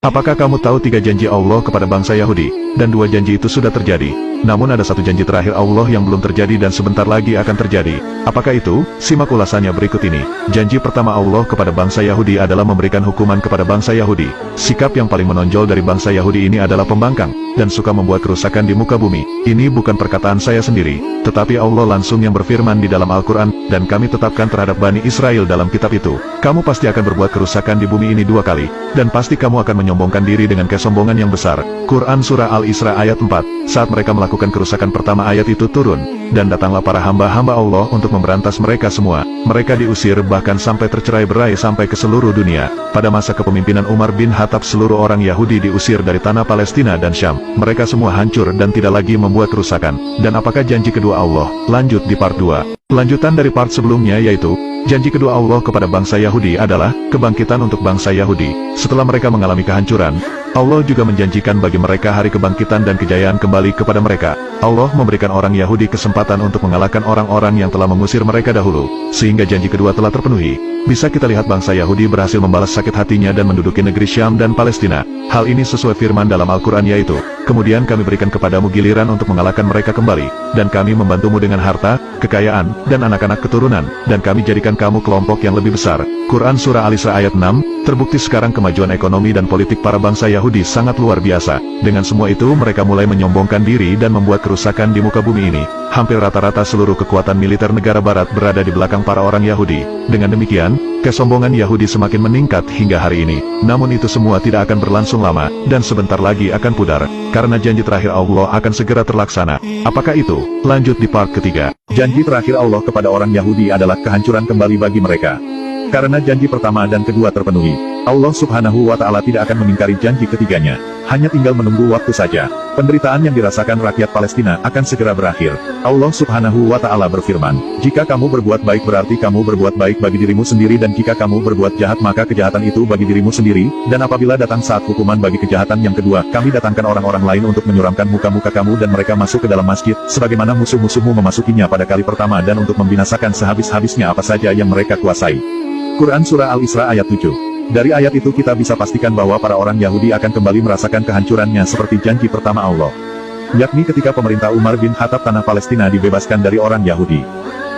Apakah kamu tahu 3 janji Allah kepada bangsa Yahudi, dan 2 janji itu sudah terjadi? Namun ada 1 janji terakhir Allah yang belum terjadi dan sebentar lagi akan terjadi. Apakah itu? Simak ulasannya berikut ini. Janji pertama Allah kepada bangsa Yahudi adalah memberikan hukuman kepada bangsa Yahudi. Sikap yang paling menonjol dari bangsa Yahudi ini adalah pembangkang, dan suka membuat kerusakan di muka bumi. Ini bukan perkataan saya sendiri, tetapi Allah langsung yang berfirman di dalam Al-Quran, dan kami tetapkan terhadap Bani Israel dalam kitab itu. Kamu pasti akan berbuat kerusakan di bumi ini 2 kali, dan pasti kamu akan menyombongkan diri dengan kesombongan yang besar. Quran Surah Al-Isra ayat 4. Saat mereka melakukan kerusakan pertama ayat itu turun, dan datanglah para hamba-hamba Allah untuk memberantas mereka semua. Mereka diusir bahkan sampai tercerai-berai sampai ke seluruh dunia. Pada masa kepemimpinan Umar bin Khattab seluruh orang Yahudi diusir dari tanah Palestina dan Syam. Mereka semua hancur dan tidak lagi membuat kerusakan. Dan apakah janji kedua Allah? Lanjut di part 2. Lanjutan dari part sebelumnya yaitu, janji kedua Allah kepada bangsa Yahudi adalah kebangkitan untuk bangsa Yahudi. Setelah mereka mengalami kehancuran, Allah juga menjanjikan bagi mereka hari kebangkitan dan kejayaan kembali kepada mereka. Allah memberikan orang Yahudi kesempatan untuk mengalahkan orang-orang yang telah mengusir mereka dahulu, sehingga janji kedua telah terpenuhi. Bisa kita lihat bangsa Yahudi berhasil membalas sakit hatinya dan menduduki negeri Syam dan Palestina. Hal ini sesuai firman dalam Al-Quran yaitu, kemudian kami berikan kepadamu giliran untuk mengalahkan mereka kembali, dan kami membantumu dengan harta, kekayaan, dan anak-anak keturunan, dan kami jadikan kamu kelompok yang lebih besar. Quran Surah Al-Isra ayat 6, terbukti sekarang kemajuan ekonomi dan politik para bangsa Yahudi sangat luar biasa. Dengan semua itu mereka mulai menyombongkan diri dan membuat kerusakan di muka bumi ini. Hampir rata-rata seluruh kekuatan militer negara barat berada di belakang para orang Yahudi. Dengan demikian, kesombongan Yahudi semakin meningkat hingga hari ini. Namun itu semua tidak akan berlangsung lama, dan sebentar lagi akan pudar, karena janji terakhir Allah akan segera terlaksana. Apakah itu? Lanjut di part ketiga. Janji terakhir Allah kepada orang Yahudi adalah kehancuran kembali bagi mereka. Karena janji pertama dan kedua terpenuhi, Allah Subhanahu wa Ta'ala tidak akan mengingkari janji ketiganya. Hanya tinggal menunggu waktu saja. Penderitaan yang dirasakan rakyat Palestina akan segera berakhir. Allah Subhanahu wa Ta'ala berfirman, jika kamu berbuat baik berarti kamu berbuat baik bagi dirimu sendiri, dan jika kamu berbuat jahat maka kejahatan itu bagi dirimu sendiri. Dan apabila datang saat hukuman bagi kejahatan yang kedua, kami datangkan orang-orang lain untuk menyuramkan muka-muka kamu dan mereka masuk ke dalam masjid, sebagaimana musuh-musuhmu memasukinya pada kali pertama, dan untuk membinasakan sehabis-habisnya apa saja yang mereka kuasai. Quran Surah Al-Isra ayat 7. Dari ayat itu kita bisa pastikan bahwa para orang Yahudi akan kembali merasakan kehancurannya seperti janji pertama Allah, yakni ketika pemerintah Umar bin Khattab tanah Palestina dibebaskan dari orang Yahudi.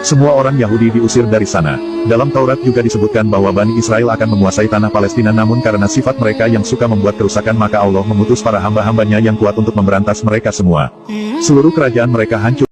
Semua orang Yahudi diusir dari sana. Dalam Taurat juga disebutkan bahwa Bani Israel akan menguasai tanah Palestina, namun karena sifat mereka yang suka membuat kerusakan maka Allah mengutus para hamba-hambanya yang kuat untuk memberantas mereka semua. Seluruh kerajaan mereka hancur.